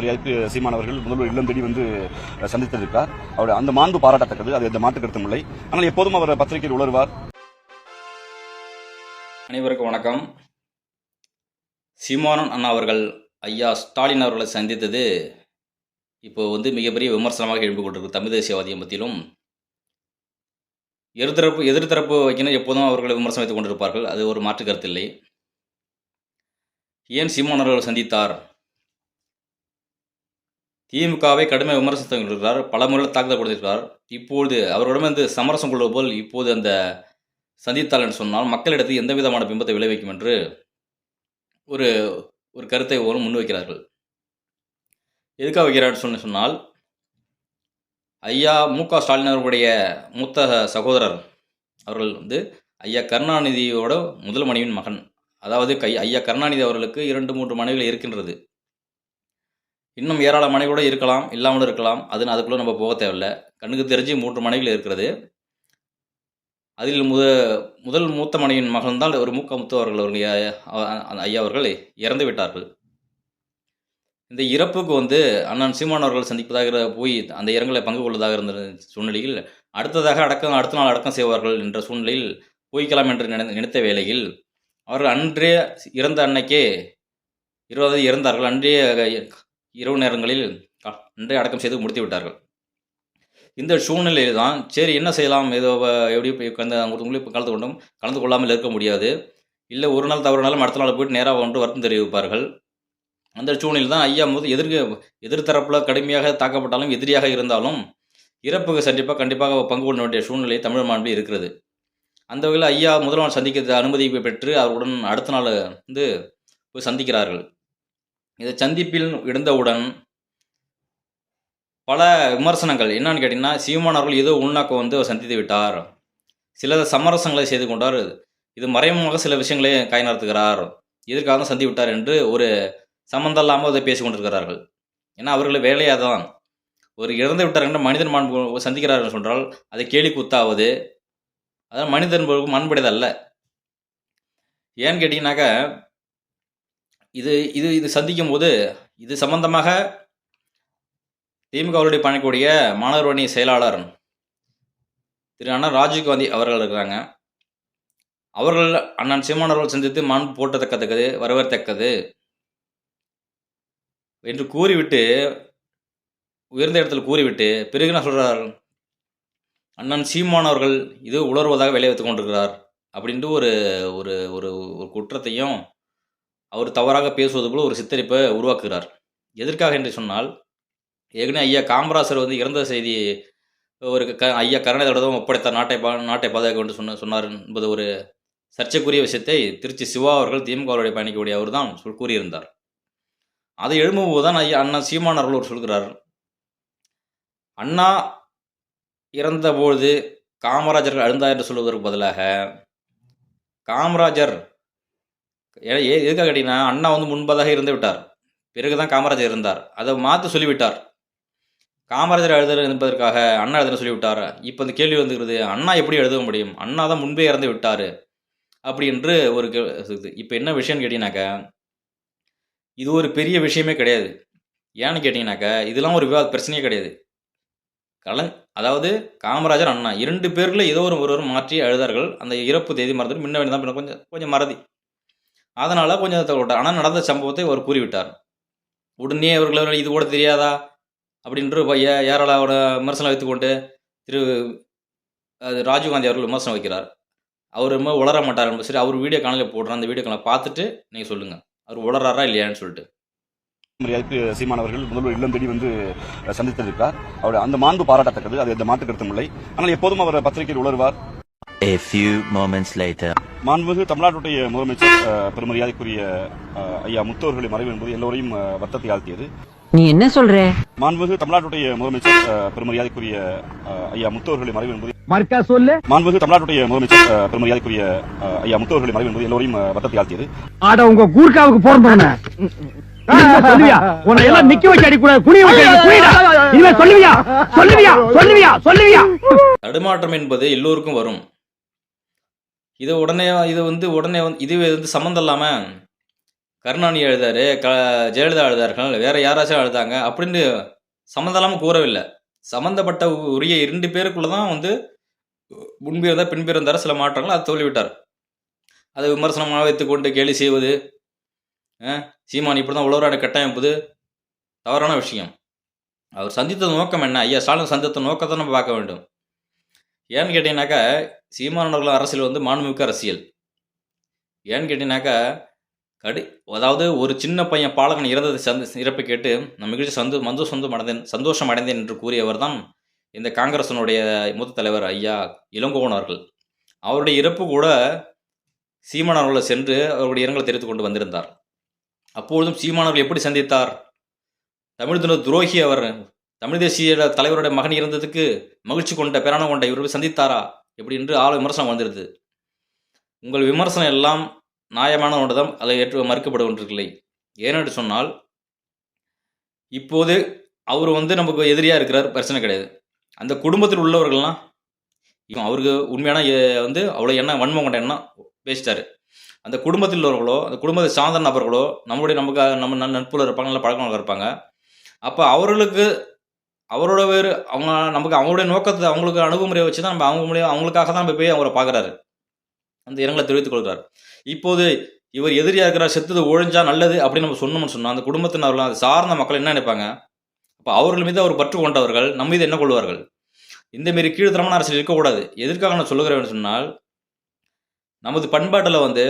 மரியாதைக்கு சீமான் அவர்கள் முதல்வர் இல்லம் தேடி வந்து சந்தித்திருக்கார். அவருடைய அந்த மாண்பு பாராட்டத்தக்கது, அது எந்த மாற்று கருத்தும் இல்லை. ஆனால் எப்போதும் அவர் பத்திரிகையில் உணர்வார். அனைவருக்கும் வணக்கம். சீமான் அண்ணா அவர்கள் ஐயா ஸ்டாலின் அவர்களை சந்தித்தது இப்போ மிகப்பெரிய விமர்சனமாக எழுப்பி கொண்டிருக்கு தமிழ் தேசியவாதியம் மத்தியிலும். எதிர்த்தரப்பு வைக்கணும் எப்போதும் அவர்களை விமர்சனம் வைத்துக் கொண்டிருப்பார்கள். அது ஒரு மாற்று கருத்தில்லை. ஏன் சீமான் அவர்கள் சந்தித்தார்? திமுகவை கடுமையாக விமர்சித்து கொண்டிருக்கிறார், பல முறையில் தாக்குதல் கொடுத்திருக்கிறார். இப்பொழுது அவர்களிடம் சமரசம் கொள்வது போல் இப்போது அந்த சந்தித்தால் என்று சொன்னால் மக்களிடத்தில் எந்த விதமான பிம்பத்தை விளைவிக்கும் என்று ஒரு ஒரு கருத்தை முன்வைக்கிறார்கள். எதுக்காக வைக்கிறார் சொன்னால், ஐயா மு.க. ஸ்டாலின் அவர்களுடைய மூத்த சகோதரர் அவர்கள் ஐயா கருணாநிதியோட முதல் மனைவியின் மகன். அதாவது ஐயா கருணாநிதி அவர்களுக்கு 2-3 மனைவிகள் இருக்கின்றது. இன்னும் ஏராள மனைவியோட இருக்கலாம், இல்லாமலும் இருக்கலாம். அதுக்குள்ளே நம்ம போக தேவையில்லை. கண்ணுக்கு தெரிஞ்சு 3 மனைவிகள் இருக்கிறது. அதில் முதல் மூத்த மனைவியின் மகன் தான் ஒரு மு.க. முத்து அவர்கள் ஐயா அவர்கள் இறந்து விட்டார்கள். இந்த இறப்புக்கு அண்ணன் சீமான் அவர்கள் சந்திப்பதாக போய் அந்த இரங்கலை பங்கு கொள்வதாக இருந்த சூழ்நிலையில் அடுத்ததாக அடுத்த நாள் அடக்கம் செய்வார்கள் என்ற சூழ்நிலையில் போய்க்கலாம் என்று நினைத்த வேளையில் அவர்கள் அன்றே இறந்த அன்னைக்கே இறந்தார்கள். அன்றைய இரவு நேரங்களில் அன்றே அடக்கம் செய்து முடித்து விட்டார்கள். இந்த சூழ்நிலையில் தான் சரி என்ன செய்யலாம், ஏதோ எப்படி கலந்து கொள்ளாமல் இருக்க முடியாது. இல்லை ஒரு நாள் தவறுனாலும் அடுத்த நாள் போயிட்டு நேராக வருத்தம் தெரிவிப்பார்கள். அந்த சூழ்நிலை தான் ஐயா எதிர்த்தரப்பில் கடுமையாக தாக்கப்பட்டாலும் எதிரியாக இருந்தாலும் இறப்புக்கு கண்டிப்பாக பங்கு கொள்ள வேண்டிய சூழ்நிலை தமிழ் மாண்பில் இருக்கிறது. அந்த வகையில் ஐயா முதல் நாள் சந்திக்க அனுமதி பெற்று அவருடன் அடுத்த நாள் போய் சந்திக்கிறார்கள். இந்த சந்திப்பில் இருந்தவுடன் பல விமர்சனங்கள் என்னன்னு கேட்டிங்கன்னா, சீமான் அவர்கள் ஏதோ உள்நாக்கம் சந்தித்து விட்டார், சில சமரசங்களை செய்து கொண்டார், இது மறைமுகமாக சில விஷயங்களை காய் நடத்துகிறார், எதற்காக தான் சந்தி விட்டார் என்று ஒரு சம்பந்தம் இல்லாமல் அதை பேசி கொண்டிருக்கிறார்கள். ஏன்னா அவர்கள் வேலையாக தான் ஒரு இறந்து விட்டார் என்ற மனிதன் மாண்பு சந்திக்கிறார்கள் சொன்னால் அதை கேலி குத்தாவது, அதாவது மனிதன் மண்படையது அல்ல. ஏன்னு கேட்டிங்கனாக்கா, இது சந்திக்கும் போது இது சம்பந்தமாக திமுகவுடைய பணிக்கூடிய மாணவர் அணி செயலாளர் திரு அண்ணன் ராஜீவ்காந்தி அவர்கள் இருக்கிறாங்க. அவர்கள் அண்ணன் சீமான் அவர்கள் சந்தித்து மாண்பு போட்டத்தக்கது வரவேற்கத்தக்கது என்று கூறிவிட்டு, உயர்ந்த இடத்தில் கூறிவிட்டு பிறகு என்ன சொல்கிறார், அண்ணன் சீமான் அவர்கள் இது உணர்வதாக வேலை வைத்துக் கொண்டிருக்கிறார் அப்படின்ட்டு ஒரு ஒரு ஒரு குற்றத்தையும் அவர் தவறாக பேசுவது போல ஒரு சித்தரிப்பை உருவாக்குகிறார். எதற்காக என்று சொன்னால், ஏற்கனவே ஐயா காமராசர் இறந்த செய்தி ஐயா கருணாநிதியிடம் ஒப்படைத்தார், நாட்டை பாதுகாக்க என்று சொன்னார் என்பது ஒரு சர்ச்சைக்குரிய விஷயத்தை திருச்சி சிவா அவர்கள் திமுகவுடைய பயணிக்கக்கூடிய அவர் தான் கூறியிருந்தார். அதை எழும்பும்போது தான் அண்ணன் சீமான் அவர்கள் சொல்கிறார், அண்ணா இறந்தபோது காமராஜர்கள் அழுந்தார் என்று சொல்வதற்கு பதிலாக காமராஜர் எதுக்காக கேட்டீங்கன்னா, அண்ணா முன்பதாக இறந்து விட்டார், பிறகுதான் காமராஜர் இருந்தார், அதை மாற்றி சொல்லிவிட்டார். காமராஜர் எழுதுற என்பதற்காக அண்ணா எழுதுன்னு சொல்லிவிட்டார். இப்போ இந்த கேள்வி வந்துக்கிறது, அண்ணா எப்படி எழுத முடியும், அண்ணா தான் முன்பே இறந்து விட்டார் அப்படி என்று ஒரு இப்போ என்ன விஷயம்னு கேட்டீங்கன்னாக்கா, இது ஒரு பெரிய விஷயமே கிடையாது. ஏன்னு கேட்டிங்கனாக்கா, இதெல்லாம் ஒரு பிரச்சனையே கிடையாது. அதாவது காமராஜர் அண்ணா 2 பேரில் ஏதோ ஒருவர் மாற்றி எழுதார்கள். அந்த இறப்பு தேதி மறந்துட்டு முன்ன கொஞ்சம் மறதி, அதனால் கொஞ்சம் ஆனால் நடந்த சம்பவத்தை அவர் கூறிவிட்டார். உடனே அவர்கள் இது கூட தெரியாதா அப்படின்று ஏராளோட விமர்சனம் வைத்துக்கொண்டு திரு ராஜீவ்காந்தி அவர்கள் விமர்சனம் வைக்கிறார். அவர் ரொம்ப உளர மாட்டார் என்பது சரி. அவர் வீடியோ காணொலி போடுறார், அந்த வீடியோ காணொலி பார்த்துட்டு நீங்கள் சொல்லுங்கள் அவர் உளறாரா இல்லையான்னு சொல்லிட்டு. மரியாதைக்கு சீமான் அவர்கள் முதல்வர் இல்லம் தேடி வந்து சந்தித்திருக்கார். அவருடைய அந்த மாண்பு பாராட்டத்தக்கது, அது எந்த மாற்று கருத்தும் இல்லை. ஆனால் எப்போதும் அவர் பத்திரிகையில் உணர்வார். A few moments later. மாண்புமிகு தமிழ்நாட்டுடைய முதலமைச்சர் பெருமரியாதைக்குரிய ஐயா முத்து அவர்களை மறைவு என்பது எல்லோரையும் வருத்தத்தை ஆழ்த்தியது. நீ என்ன சொல்ற? மாண்புமிகு தமிழ்நாட்டுடைய முதலமைச்சர் பெருமரியாதைக்குரிய ஐயா முத்து அவர்களை மறைவு என்பது மர்க்கா சொல்லு. மாண்புமிகு தமிழ்நாட்டுடைய முதலமைச்சர் பெருமரியாதைக்குரிய ஐயா முத்து அவர்களை மறைவு என்பது எல்லோரையும் வருத்தத்தை ஆழ்த்தியது. ஆட உங்க கூர்க்காவுக்கு போறவன சொல்லுவியா? உன்னை எல்லாம் நிக்க வச்சு அடிக்கூடாது, குனிய வச்சு குனிடா. இனிமே சொல்லுவியா சொல்லுவியா சொல்லுவியா சொல்லுவியா? தடுமாற்றம் என்பது எல்லோருக்கும் வரும். இது உடனே இதுவே சம்மந்தம் இல்லாமல் கருணாநிதி எழுதாரு, ஜெயலலிதா எழுதார்கள், வேற யாராச்சும் எழுதாங்க அப்படின்னு சம்மந்தம் இல்லாமல் கூறவில்லை. சம்மந்தப்பட்ட உரிய 2 பேருக்குள்ள தான் வந்து முன்பு இருந்தார், பின்பு இருந்தார், சில மாற்றங்கள் அதை சொல்லிவிட்டார். அதை விமர்சனமாக வைத்துக்கொண்டு கேலி செய்வது, சீமான் இப்படி தான் உழவராட கட்டமைப்பது தவறான விஷயம். அவர் சந்தித்த நோக்கம் என்ன? ஐயா ஸ்டாலின் சந்தித்த நோக்கத்தை நம்ம பார்க்க வேண்டும். ஏன்னு கேட்டீங்கன்னாக்கா, சீமானவர்கள் அரசியல் வந்து மாண்புமிக்க அரசியல். ஏன்னு கேட்டீங்கன்னாக்கா, அதாவது ஒரு சின்ன பையன் பாலகன் இறந்ததை இறப்பை கேட்டு நான் மகிழ்ச்சி சந்தோஷம் அடைந்தேன் என்று கூறியவர் தான் இந்த காங்கிரசனுடைய மூத்த தலைவர் ஐயா இளங்கோவன் அவர்கள். அவருடைய இறப்பு கூட சீமானவர்களை சென்று அவருடைய இரங்கலை தெரிவித்துக் கொண்டு வந்திருந்தார். அப்பொழுதும் சீமானவர்கள் எப்படி சந்தித்தார்? தமிழ் தின துரோகி அவர், தமிழ் தேசிய தலைவருடைய மகன் இறந்ததுக்கு மகிழ்ச்சி கொண்ட பேரான கொண்ட இவரை சந்தித்தாரா எப்படி என்று விமர்சனம் வந்திருது. உங்கள் விமர்சனம் எல்லாம் நியாயமான ஒன்றுதான், அதை மறுக்கப்படுவதில்லை. ஏனென்று சொன்னால், இப்போது அவர் வந்து நமக்கு எதிரியாக இருக்கிறார், பிரச்சனை கிடையாது. அந்த குடும்பத்தில் உள்ளவர்கள்லாம் அவருக்கு உண்மையான வந்து அவ்வளோ எண்ணம், வன்மம் கொண்ட எண்ணம் பேசிட்டாரு. அந்த குடும்பத்தில் உள்ளவர்களோ, அந்த குடும்பத்தை சார்ந்த நபர்களோ நம்ம நட்புல இருப்பாங்க, நல்ல பழக்கங்கள் இருப்பாங்க. அப்போ அவர்களுக்கு அவரோட வேறு அவங்க நமக்கு அவங்களுடைய நோக்கத்தை, அவங்களுக்கு அணுகுமுறையை வச்சு தான் நம்ம அவங்களுக்காக தான் நம்ம போய் அவரை பார்க்குறாரு, அந்த இரங்கலை தெரிவித்துக் கொள்கிறார். இப்போது இவர் எதிரியாக இருக்கிறார், செத்துது ஒழிஞ்சா நல்லது அப்படின்னு நம்ம சொன்னோம்னு சொன்னால், அந்த குடும்பத்தினர்கள், அதை சார்ந்த மக்கள் என்ன நினைப்பாங்க? அப்போ அவர்கள் மீது அவர் பற்று கொண்டவர்கள் நம்ம மீது என்ன கொள்வார்கள்? இந்த மாரி கீழ்த்தரமான அரசியல் இருக்கக்கூடாது. எதற்காக நான் சொல்லுகிறேன்னு சொன்னால், நமது பண்பாட்டில் வந்து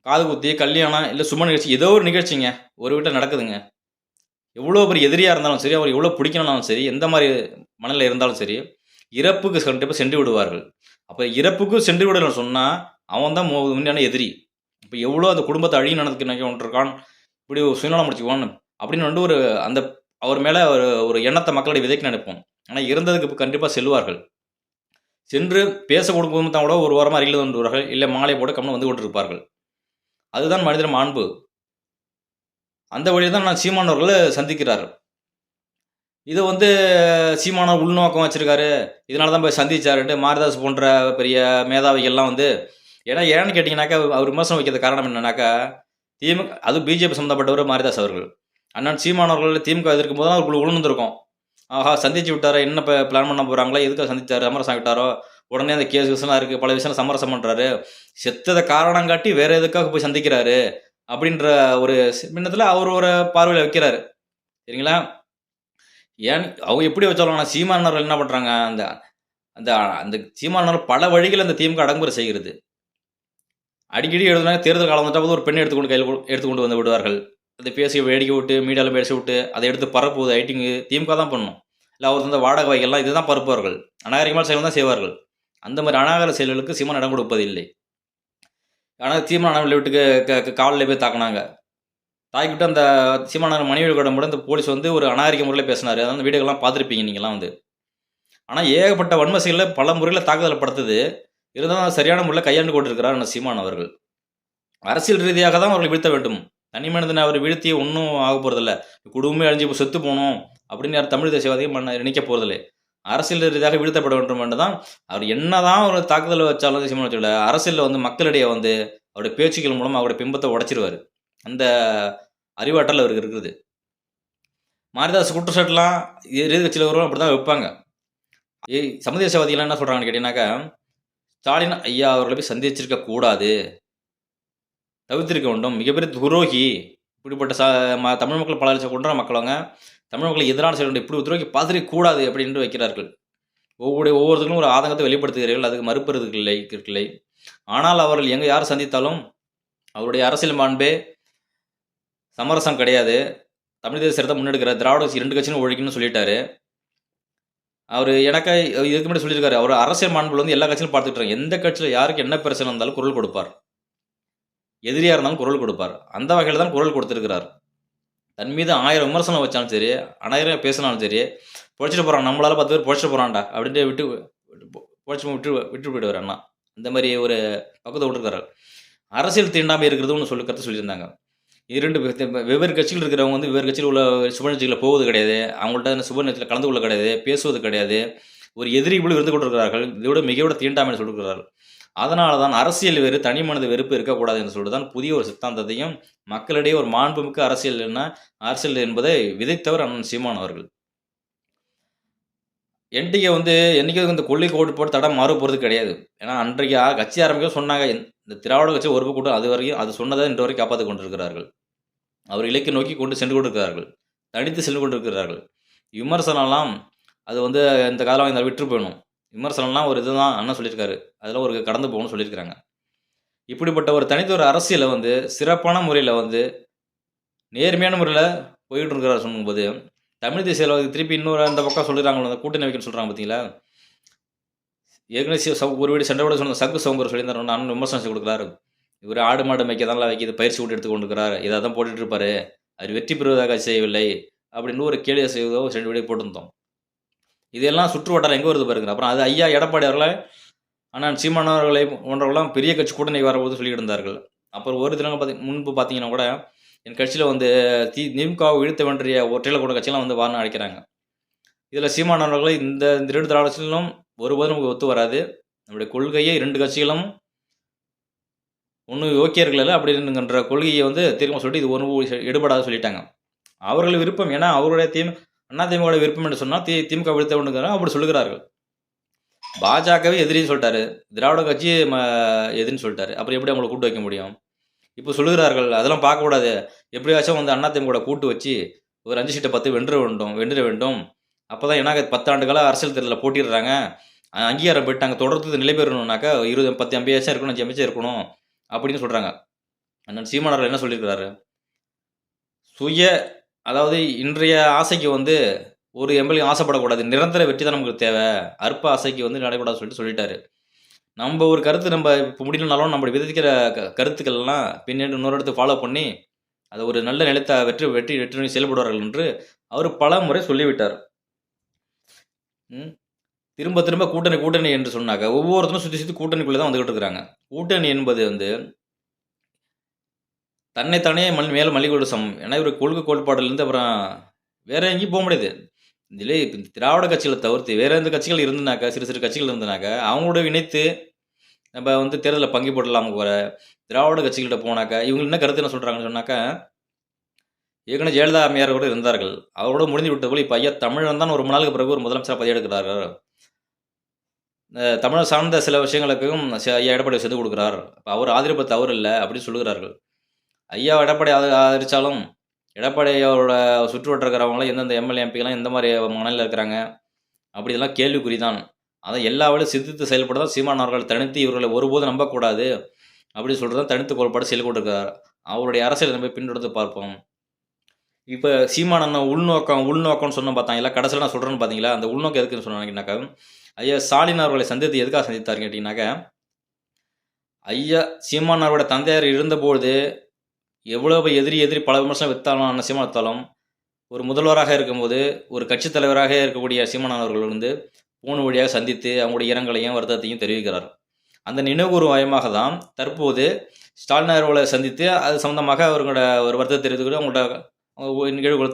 காது குத்தி, கல்யாணம், இல்லை சும நிகழ்ச்சி, ஏதோ ஒரு நிகழ்ச்சிங்க ஒரு வீட்டில் நடக்குதுங்க. எவ்வளோ பெரிய எதிரியாக இருந்தாலும் சரி, அவர் எவ்வளோ பிடிக்கணும்னாலும் சரி, எந்த மாதிரி மனநிலை இருந்தாலும் சரி, இறப்புக்கு கண்டிப்பாக சென்று விடுவார்கள். அப்போ இறப்புக்கு சென்று விடணும்னு சொன்னால் அவன் தான் உண்மையான எதிரி. இப்போ எவ்வளோ அந்த குடும்பத்தை அழிய நடந்துக்கு ஒன்றிருக்கான், இப்படி சுயநலம் முடிச்சுக்குவான் அப்படின்னு வந்து ஒரு அந்த அவர் மேலே ஒரு எண்ணத்தை மக்களுடைய விதைக்கு நினைப்போம். ஆனால் இறந்ததுக்கு கண்டிப்பாக செல்வார்கள். சென்று பேச கொடுக்கும் தான் கூட ஒரு வாரமாக அருகில் வந்துவார்கள், இல்லை மாலை போட கம்மன் வந்து கொண்டிருப்பார்கள். அதுதான் மனிதன் மாண்பு. அந்த வழியில் தான் நான் சீமானவர்களை சந்திக்கிறார். இதை வந்து சீமானவர் உள்நோக்கம் வச்சிருக்காரு, இதனால தான் போய் சந்திச்சாருன்ட்டு மாரிதாஸ் போன்ற பெரிய மேதாவிகள்லாம் வந்து ஏன்னு கேட்டிங்கனாக்கா, அவர் விமர்சனம் வைக்கிறது காரணம் என்னன்னாக்கா, திமுக அது பிஜேபி சம்மந்தப்பட்டவர் மாரிதாஸ் அவர்கள். அண்ணன் சீமானவர்கள் திமுக எதிர்க்கும் போது தான் அவர்களுக்கு உணர்ந்திருக்கும். ஆஹா சந்திச்சு விட்டாரோ, என்ன பிளான் பண்ண போகிறாங்களா, எதுக்காக சந்திச்சாரு, சமரசம் விட்டாரோ, உடனே அந்த கேஸ் விஷயம்லாம் இருக்குது, பல விஷயம் சமரசம் பண்ணுறாரு, செத்ததை காரணம் காட்டி வேறு எதுக்காக போய் சந்திக்கிறாரு அப்படின்ற ஒரு பின்னத்தில் அவர் ஒரு பார்வையில் வைக்கிறாரு. சரிங்களா? ஏன் அவங்க எப்படி வச்சாலும் சீமானவர்கள் என்ன பண்ணுறாங்க, அந்த அந்த அந்த சீமானவர்கள் பல வழிகள் அந்த திமுக அடங்குமுறை செய்கிறது. அடிக்கடி எழுதுனாங்க, தேர்தல் காலம் வந்துட்டால் போது ஒரு பெண்ணை எடுத்துக்கொண்டு வந்து விடுவார்கள். அதை பேசி வேடிக்கை விட்டு, மீடியாவில் பேசி விட்டு, அதை எடுத்து பரப்புவது ஐட்டிங்கு திமுக தான் பண்ணணும். இல்லை அவர் தந்த வாடகை வகைகள்லாம் இதுதான் பரப்புவார்கள். அநாகரிகமான செயல் தான் செய்வார்கள். அந்த மாதிரி அநாகர செயல்களுக்கு சீமான் இடம் கொடுப்பதில்லை. ஆனால் சீமானவர்கள் வீட்டுக்கு காலில் போய் தாக்கினாங்க. தாக்கிவிட்டு அந்த சீமானவர் மனைவியோட கூட இந்த போலீஸ் வந்து ஒரு அநாகரிக முறையில் பேசினார். அதாவது அந்த வீடுகள்லாம் பார்த்துருப்பீங்க நீங்கள்லாம் வந்து. ஆனால் ஏகப்பட்ட வன்ம செயலில் பல முறையில் தாக்குதல் படுத்துது. இருந்தாலும் சரியான முறையில் கையாண்டு கொண்டிருக்கிறார் அந்த சீமான் அவர்கள். அரசியல் ரீதியாக தான் அவர்கள் வீழ்த்த வேண்டும். தனி மனிதனை அவர் வீழ்த்தி ஒன்றும் ஆக போகிறதில்ல. குடும்பமே அழிஞ்சு இப்போ செத்து போகணும் அப்படின்னு யார் தமிழ் தேசியவாதியும் நினைக்க போகிறதில்லை. அரசியல் ரீதியாக வீழ்த்தப்பட வேண்டும் என்று தான் அவர் என்னதான் ஒரு தாக்குதல் வச்சாலும் சீமான் வச்சுக்கல, அரசியலில் வந்து மக்களிடையே வந்து அவருடைய பேச்சுக்கள் மூலம் அவருடைய பிம்பத்தை உடைச்சிருவார். அந்த அறிவாற்றல் அவருக்கு இருக்குது. மாரிதாஸ் குற்றச்சாட்டுலாம் எதிர் கட்சியில் வருவோம் அப்படி தான் வைப்பாங்க. சமதேசவாதிகள்லாம் என்ன சொல்கிறாங்கன்னு கேட்டீங்கன்னாக்கா, ஸ்டாலின் ஐயா அவர்களை போய் சந்திச்சிருக்க கூடாது, தவிர்த்திருக்க வேண்டும், மிகப்பெரிய துரோகி, இப்படிப்பட்ட தமிழ் மக்கள் பல லட்சம் கொன்ற மக்களவங்க, தமிழ் மக்களை எதிரான செயல் இப்படி துரோகி பார்த்துருக்க கூடாது அப்படின்னு வைக்கிறார்கள். ஒவ்வொருத்தரும் ஒரு ஆதங்கத்தை வெளிப்படுத்துகிறீர்கள், அதுக்கு மறுப்பதற்கு இல்லை. ஆனால் அவர்கள் எங்கே யார் சந்தித்தாலும் அவருடைய அரசியல் மாண்பே சமரசம் கிடையாது, தமிழ் தேசியத்தை முன்னெடுக்கிற திராவிட 2 கட்சியும் ஒழிக்கணும்னு சொல்லிட்டாரு. அவர் எனக்கு இதுக்கு முன்னாடி சொல்லியிருக்காரு, அவர் அரசியல் மாண்புல வந்து எல்லா கட்சியிலும் பார்த்துக்கிட்டாங்க. எந்த கட்சியில் யாருக்கு என்ன பிரச்சனை இருந்தாலும் குரல் கொடுப்பார், எதிரியாக இருந்தாலும் குரல் கொடுப்பார். அந்த வகையில் தான் குரல் கொடுத்துருக்கிறார். தன் மீது 1000 விமர்சனம் வச்சாலும் சரி, 1000 பேசினாலும் சரி, பொழைச்சிட்டு போகிறான், நம்மளால 10 பேர் பொழைச்சிட்டு போகிறான்டா அப்படின்ட்டு விட்டு போயிடுவார் அண்ணா. அந்த மாதிரி ஒரு பக்கத்தை விட்டுருக்காரு. அரசியல் தீண்டாமல் இருக்கிறதுன்னு கருத்து சொல்லியிருந்தாங்க. 2 வெவ்வேறு கட்சிகள் இருக்கிறவங்க வந்து வெவ்வேறு கட்சியில் உள்ள சுப நிகழ்ச்சிகளில் போவது கிடையாது, அவங்கள்ட்ட சுப நிகழ்ச்சியில் கலந்து கொள்ள கிடையாது, பேசுவது கிடையாது, ஒரு எதிரி போல இருந்து கொண்டிருக்கிறார்கள். இதோட மிகையோட தீண்டாமல் சொல்லியிருக்கிறார்கள். அதனால தான் அரசியல் வேறு தனி மனித வெறுப்பு இருக்கக்கூடாது என்று சொல்லிட்டு தான் புதிய ஒரு சித்தாந்தத்தையும் மக்களிடையே ஒரு மாண்புமிக்க அரசியல் என்பதை விதைத்தவர் அண்ணன் சீமான் அவர்கள். என்டிகே என்னைக்கும் இந்த கொள்கை கோட்பாடு தடம் மாற போகிறது கிடையாது. ஏன்னா அன்றைக்கு கட்சி ஆரம்பிக்க சொன்னாங்க, இந்த திராவிட கட்சி ஒரு கூட்டம் அது வரைக்கும் அது சொன்னதை இன்று வரை காப்பாற்றிக் கொண்டிருக்கிறார்கள். அவர் இலக்கை நோக்கி கொண்டு சென்று கொண்டிருக்கிறார்கள், தனித்து சென்று கொண்டிருக்கிறார்கள். விமர்சனம்லாம் அது இந்த காலம் இந்த விட்டு போயணும். விமர்சனம்லாம் ஒரு இதுதான் அண்ணன் சொல்லியிருக்காரு, அதெல்லாம் ஒரு கடந்து போகணும்னு சொல்லியிருக்கிறாங்க. இப்படிப்பட்ட ஒரு தனித்த ஒரு அரசியலை சிறப்பான முறையில் நேர்மையான முறையில் போயிட்டு இருக்கிறார் சொல்லும்போது, தமிழ் தேசிய திருப்பி இன்னொரு அந்த பக்கம் சொல்லிடுறாங்க, அந்த கூட்டணி வைக்கணும்னு சொல்கிறாங்க பார்த்தீங்களா. ஏற்கனவே ஒரு வீடு சண்டை கூட சொன்ன சங்கு சவுங்கர் சொல்லியிருந்தார், அண்ணன் விமர்சனம் கொடுக்குறாரு. இவர் ஆடு மாடு மேய்க்க தான் வைக்கிது, பயிற்சி விட்டு எடுத்து கொண்டு இருக்கிறார், இதை தான் போட்டுட்டு இருப்பாரு, அவர் வெற்றி பெறுவதாக செய்யவில்லை அப்படின்னு ஒரு கேள்வியை செய்வதோ 2 வீடியோ போட்டிருந்தோம். இதெல்லாம் சுற்று வட்டாரம் எங்கே வருது பாருங்க. அப்புறம் அது ஐயா எடப்பாடி அவர்களை அண்ணன் சீமான் அவர்களை போன்றவர்களாம் பெரிய கட்சி கூட்டணி வரபோது சொல்லிட்டு இருந்தார்கள். அப்புறம் ஒரு தினம் முன்பு பார்த்தீங்கன்னா கூட என் கட்சியில் திமுகவை இழுத்த வேண்டிய ஒற்றையில கூட கட்சியெல்லாம் வாரணம் அழைக்கிறாங்க. இதில் சீமான் அவர்களை இந்த 2 திராவிட கட்சிகளும் ஒருபோதும் நமக்கு ஒத்து வராது. நம்முடைய கொள்கையை 2 கட்சிகளும் ஒன்றும் யோக்கியர்கள் இல்லை அப்படிங்கிற கொள்கையை திரும்ப சொல்லிட்டு இது ஒன்றும் எடுபடாத சொல்லிட்டாங்க. அவர்கள் விருப்பம், ஏன்னா அவருடைய அதிமுக விருப்பம் என்று சொன்னால் திமுக விழுத்த வேண்டுங்கிறாங்க, அப்படி சொல்லுகிறார்கள். பாஜகவே எதிரின்னு சொல்லிட்டாரு, திராவிட கட்சி எதிரின்னு சொல்லிட்டாரு, அப்புறம் எப்படி அவங்களை கூட்டு வைக்க முடியும்? இப்போ சொல்லுகிறார்கள் அதெல்லாம் பார்க்கக்கூடாது, எப்படியாச்சும் அதிமுக கூட்டு வச்சு ஒரு 5 சீட்டை 10 வென்றிட வேண்டும். அப்போ தான் ஏன்னா 10 ஆண்டுகளாக அரசியல் தேர்தலில் போட்டிடுறாங்க, அங்கீகாரம் போயிட்டாங்க, தொடர்ந்து நிலை பெறணும்னாக்கா 10 எம்பியாச்சும் இருக்கணும், 5 அமைச்சர் இருக்கணும் அப்படின்னு சொல்கிறாங்க. அண்ணன் சீமானவர்கள் என்ன சொல்லியிருக்கிறாரு, அதாவது இன்றைய ஆசைக்கு ஒரு எம்எல்ஏ ஆசைப்படக்கூடாது, நிரந்தர வெற்றி தான் நமக்கு தேவை, அற்ப ஆசைக்கு நடக்கூடாதுன்னு சொல்லிட்டாரு. நம்ம ஒரு கருத்து நம்ம இப்போ முடியலனாலும் நம்ம விதைக்கிற கருத்துக்கள்லாம் பின்னாடி இன்னொரு இடத்து ஃபாலோ பண்ணி அதை ஒரு நல்ல நிலைத்த வெற்றி செயல்படுவார்கள் என்று அவர் பல முறை சொல்லிவிட்டார். திரும்ப திரும்ப கூட்டணி என்று சொன்னாக்க ஒவ்வொருத்தரும் சுற்றி கூட்டணிக்குள்ளே தான் வந்துகிட்டு இருக்கிறாங்க. கூட்டணி என்பது தன்னைத்தானே மேலே மல்லிகோடு சமம். ஏன்னா இவர் கொள்கை கோட்பாடுலேருந்து அப்புறம் வேற எங்கேயும் போக முடியாது. இதிலே இப்போ திராவிட கட்சிகளை தவிர்த்து வேற எந்த கட்சிகள் இருந்துனாக்கா, சிறு கட்சிகள் இருந்தனாக்கா அவங்களோட இணைத்து நம்ம தேர்தலில் பங்கு போடலாம். வர திராவிட கட்சிகள்கிட்ட போனாக்கா இவங்க என்ன கருத்து என்ன சொல்கிறாங்கன்னு சொன்னாக்கா, ஏற்கனவே ஜெயலலிதா அம்மையார் கூட இருந்தார்கள், அவரோட முடிஞ்சு விட்ட போல இப்போ ஐயா தமிழன் தான் ஒரு நாளுக்கு பிறகு ஒரு முதலமைச்சராக பதவியெடுக்கிறார்கள். தமிழ் சார்ந்த சில விஷயங்களுக்கும் ஐயா எடப்பாடி செஞ்சு கொடுக்குறார், இப்போ அவர் ஆதரிப்பு தவறு இல்லை அப்படின்னு சொல்லுகிறார்கள். ஐயா எடப்பாடி ஆதரித்தாலும் எடப்பாடி அவரோட சுற்றுவட்டார இருக்கிறவங்களாம் எந்தெந்த எம்எல்ஏ எம்பிக்கெல்லாம் எந்த மாதிரி மனநிலையில் இருக்கிறாங்க அப்படி இதெல்லாம் கேள்விக்குறி தான். அதை எல்லா வேலையும் சிந்தித்து செயல்பட சீமான் அவர்கள் தனித்து இவர்களை ஒருபோதும் நம்பக்கூடாது அப்படி சொல்கிறது தனித்து கோட்பாடு செயல்பட்டுருக்கிறார். அவருடைய அரசியல் நம்ம பின்தொடர்ந்து பார்ப்போம். இப்போ சீமான் அண்ணன் உள்நோக்கம்னு சொன்ன பார்த்தாங்களா, கடைசியில் நான் சொல்கிறேன்னு பார்த்தீங்களா, அந்த உள்நோக்கம் எதுக்குன்னு சொன்னாங்கன்னாக்கா, ஐயா ஸ்டாலின் அவர்களை சந்தித்து எதுக்காக சந்தித்தாருன்னு கேட்டிங்கனாக்கா, ஐயா சீமான் அவரோட தந்தையார் இருந்தபோது எவ்வளவு எதிரி பல விமர்சனம் வித்தாலும் அண்ணன் சீமான் வித்தாலும் ஒரு முதல்வராக இருக்கும்போது ஒரு கட்சி தலைவராக இருக்கக்கூடிய சீமான் அவர்கள் போன் வழியாக சந்தித்து அவங்களுடைய இரங்கலையும் வருத்தத்தையும் தெரிவிக்கிறார். அந்த நினைவுகூறும் வயமாக தான் தற்போது ஸ்டாலின் அவர்களை சந்தித்து அது சம்பந்தமாக அவர்களோட ஒரு வருத்தத்தை தெரிவித்துக்கிட்டு அவங்களோட நிகழ்வுகளை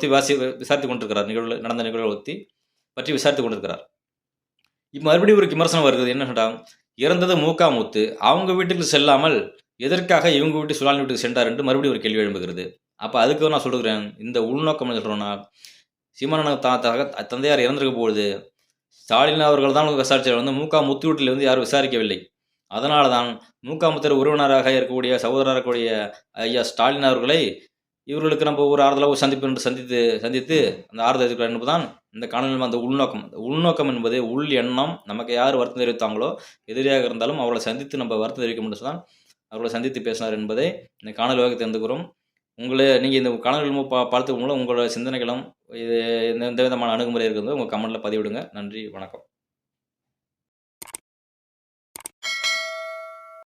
விசாரித்து கொண்டிருக்கிறார். நடந்த நிகழ்வுகளை பற்றி விசாரித்து கொண்டிருக்கிறார். இப்போ மறுபடியும் ஒரு விமர்சனம் வருகிறது, என்ன சொன்னால் இறந்தது முத்து, அவங்க வீட்டுக்கு செல்லாமல் எதற்காக இவங்க வீட்டு ஸ்டாலின் வீட்டுக்கு சென்றார் என்று மறுபடியும் ஒரு கேள்வி எழும்புகிறது. அப்போ அதுக்கு நான் சொல்லுகிறேன், இந்த உள்நோக்கம் சொல்கிறோன்னா சீமான் தந்தையார் இறந்திருக்க போது ஸ்டாலின் அவர்கள் தான் விசாரிச்சார், முத்து வீட்டில் யாரும் விசாரிக்கவில்லை. அதனால தான் முத்தர் உறவினராக இருக்கக்கூடிய சகோதரராக இருக்கக்கூடிய ஐயா ஸ்டாலின் அவர்களை இவர்களுக்கு நம்ம ஒரு ஆறுதலாக சந்திப்பு என்று சந்தித்து அந்த ஆறுதல் இருக்கிறார் என்பதுதான் இந்த காணொலியில் அந்த உள்நோக்கம் என்பது உள் எண்ணம். நமக்கு யார் வருத்தம் தெரிவித்தாங்களோ எதிரியாக இருந்தாலும் அவர்களை சந்தித்து நம்ம வருத்தம் தெரிவிக்க முடியும் தான் அவர்களை சந்தித்து பேசினார் என்பதை இந்த காணொலியாக தெரிந்துக்கிறோம். நீங்கள் இந்த காணொலி பார்த்து மூலம் உங்களோட சிந்தனைகளும் இது எந்த விதமான அணுகுமுறை இருக்கிறதோ உங்கள் கமெண்ட்டில் பதிவிடுங்க. நன்றி, வணக்கம்.